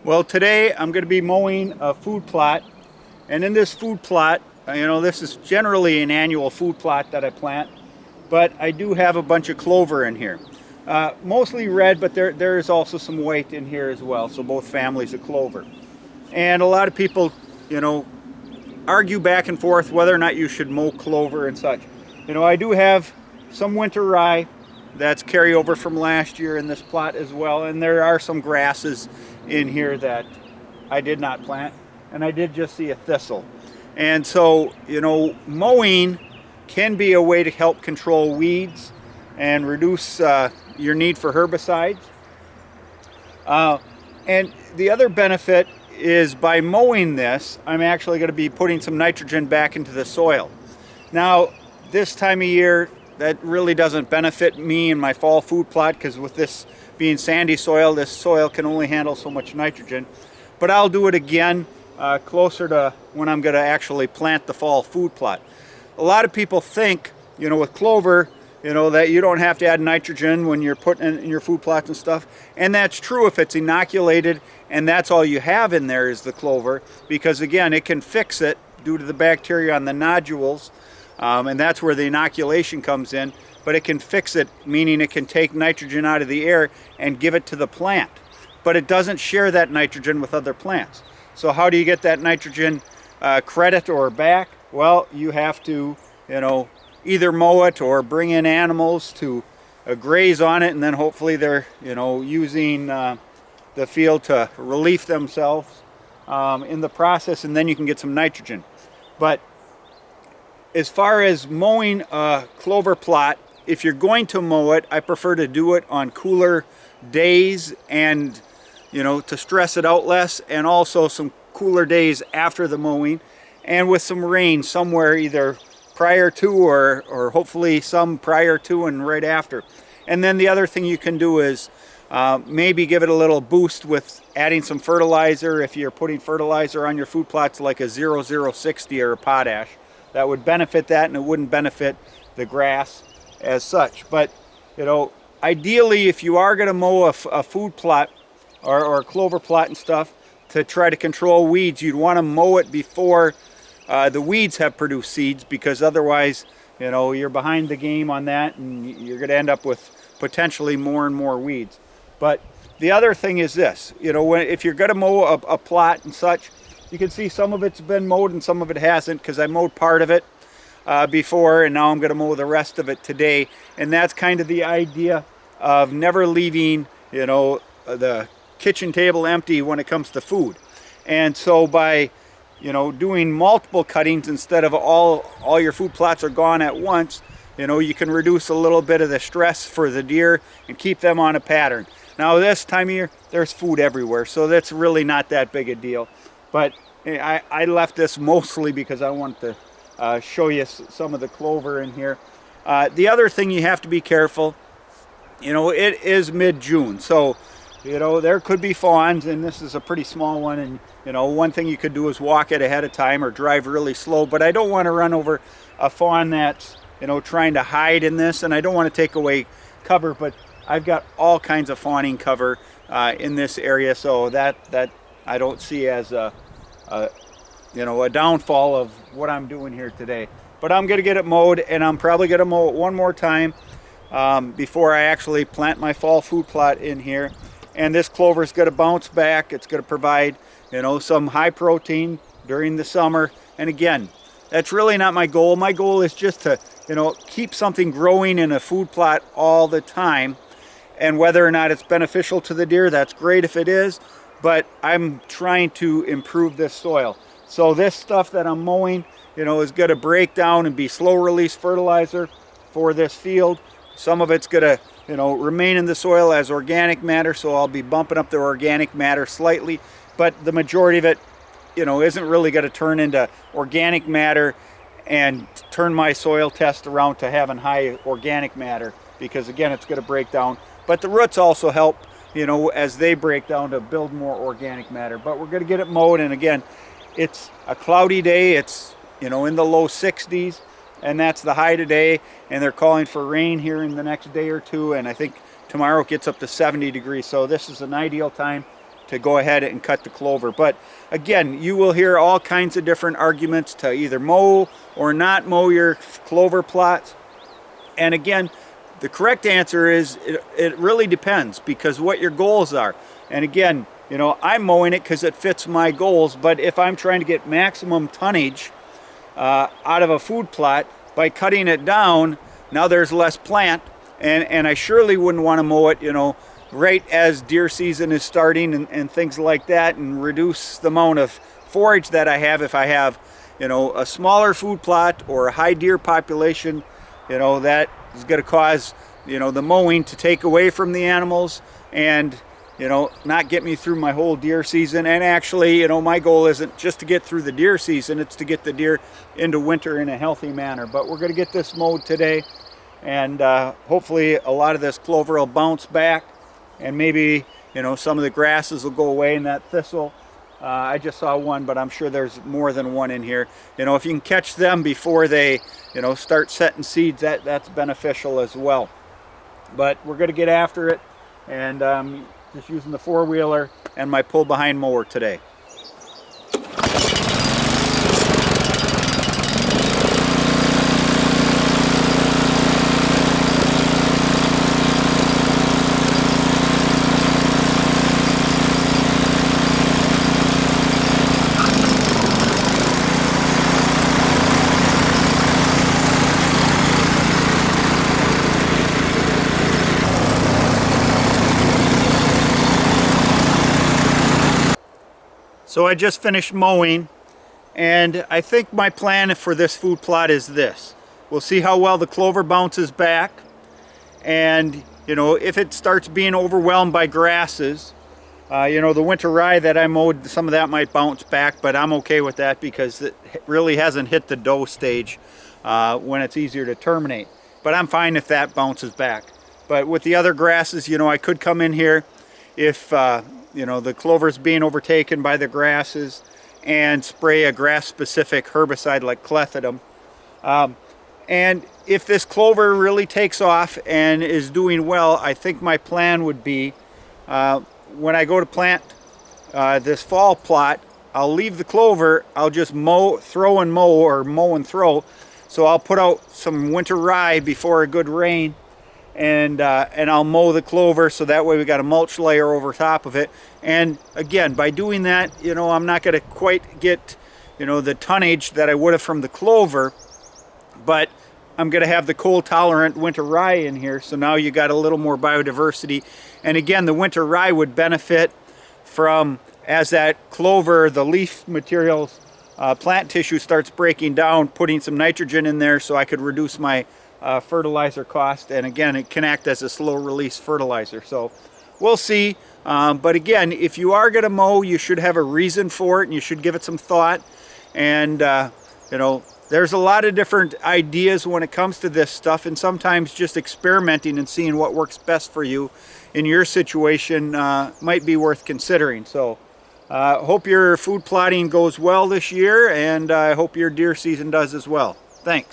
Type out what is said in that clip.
Well, today I'm going to be mowing a food plot, and in this food plot, this is generally an annual food plot that I plant, but I do have a bunch of clover in here. Mostly red, but there is also some white in here as well, so both families of clover. And a lot of people, you know, argue back and forth whether or not you should mow clover and such. I do have some winter rye that's carryover from last year in this plot as well, and there are some grasses in here that I did not plant, and I did just see a thistle. And so, mowing can be a way to help control weeds and reduce your need for herbicides. And the other benefit is by mowing this, I'm actually going to be putting some nitrogen back into the soil. Now, this time of year, that really doesn't benefit me in my fall food plot, because with this being sandy soil, this soil can only handle so much nitrogen. But I'll do it again closer to when I'm going to actually plant the fall food plot. A lot of people think, with clover, that you don't have to add nitrogen when you're putting in your food plots and stuff. And that's true if it's inoculated and that's all you have in there is the clover, because again, it can fix it due to the bacteria on the nodules. And that's where the inoculation comes in, but it can fix it, meaning it can take nitrogen out of the air and give it to the plant, but it doesn't share that nitrogen with other plants. So how do you get that nitrogen credit or back? Well, you have to, either mow it or bring in animals to graze on it, and then hopefully they're, using the field to relieve themselves in the process, and then you can get some nitrogen. But as far as mowing a clover plot, if you're going to mow it, I prefer to do it on cooler days and, to stress it out less, and also some cooler days after the mowing and with some rain somewhere either prior to or hopefully some prior to and right after. And then the other thing you can do is maybe give it a little boost with adding some fertilizer. If you're putting fertilizer on your food plots like a 0060 or a potash, that would benefit that, and it wouldn't benefit the grass as such. But, ideally, if you are going to mow a food plot or a clover plot and stuff to try to control weeds, you'd want to mow it before the weeds have produced seeds, because otherwise, you're behind the game on that, and you're going to end up with potentially more and more weeds. But the other thing is this, if you're going to mow a plot and such, you can see some of it's been mowed and some of it hasn't, because I mowed part of it before, and now I'm going to mow the rest of it today. And that's kind of the idea of never leaving, the kitchen table empty when it comes to food. And so by, doing multiple cuttings instead of all your food plots are gone at once, you can reduce a little bit of the stress for the deer and keep them on a pattern. Now this time of year, there's food everywhere, so that's really not that big a deal. But I left this mostly because I want to show you some of the clover in here. The other thing you have to be careful, it is mid-June, so there could be fawns, and this is a pretty small one, and one thing you could do is walk it ahead of time or drive really slow. But I don't want to run over a fawn that's trying to hide in this, and I don't want to take away cover, but I've got all kinds of fawning cover in this area, so that I don't see as a downfall of what I'm doing here today. But I'm going to get it mowed, and I'm probably going to mow it one more time before I actually plant my fall food plot in here. And this clover is going to bounce back. It's going to provide, some high protein during the summer. And again, that's really not my goal. My goal is just to, keep something growing in a food plot all the time. And whether or not it's beneficial to the deer, that's great if it is. But I'm trying to improve this soil. So this stuff that I'm mowing, is going to break down and be slow release fertilizer for this field. Some of it's going to, remain in the soil as organic matter, so I'll be bumping up the organic matter slightly. But the majority of it, isn't really going to turn into organic matter and turn my soil test around to having high organic matter, because again, it's going to break down. But the roots also help, as they break down, to build more organic matter. But we're going to get it mowed, and again, it's a cloudy day. It's, in the low 60s, and that's the high today, and they're calling for rain here in the next day or two, and I think tomorrow it gets up to 70 degrees. So this is an ideal time to go ahead and cut the clover. But again, you will hear all kinds of different arguments to either mow or not mow your clover plots. And again, the correct answer is it really depends, because what your goals are. And again, you know, I'm mowing it because it fits my goals, but if I'm trying to get maximum tonnage out of a food plot by cutting it down, now there's less plant, and I surely wouldn't want to mow it, you know, right as deer season is starting and things like that, and reduce the amount of forage that I have if I have, you know, a smaller food plot or a high deer population. You know, that is going to cause, you know, the mowing to take away from the animals and, you know, not get me through my whole deer season. And actually, you know, my goal isn't just to get through the deer season, it's to get the deer into winter in a healthy manner. But we're going to get this mowed today, and hopefully a lot of this clover will bounce back, and maybe, you know, some of the grasses will go away in that thistle. I just saw one, but I'm sure there's more than one in here. You know, if you can catch them before they, you know, start setting seeds, that's beneficial as well. But we're going to get after it, and just using the four-wheeler and my pull-behind mower today. So I just finished mowing, and I think my plan for this food plot is this. We'll see how well the clover bounces back, and you know, if it starts being overwhelmed by grasses, you know, the winter rye that I mowed, some of that might bounce back, but I'm okay with that because it really hasn't hit the dough stage when it's easier to terminate. But I'm fine if that bounces back. But with the other grasses, you know, I could come in here if you know, the clover's being overtaken by the grasses, and spray a grass-specific herbicide like clethodim. And if this clover really takes off and is doing well, I think my plan would be, when I go to plant this fall plot, I'll leave the clover, I'll just mow, throw and mow, or mow and throw. So I'll put out some winter rye before a good rain, and I'll mow the clover, so that way we got a mulch layer over top of it. And again, by doing that, you know, I'm not going to quite get, you know, the tonnage that I would have from the clover, but I'm going to have the cold tolerant winter rye in here, so now you got a little more biodiversity. And again, the winter rye would benefit from, as that clover, the leaf materials, plant tissue starts breaking down, putting some nitrogen in there so I could reduce my fertilizer cost. And again, it can act as a slow release fertilizer. So we'll see. But again, if you are going to mow, you should have a reason for it, and you should give it some thought. And you know, there's a lot of different ideas when it comes to this stuff, and sometimes just experimenting and seeing what works best for you in your situation might be worth considering. So hope your food plotting goes well this year, and I hope your deer season does as well. Thanks.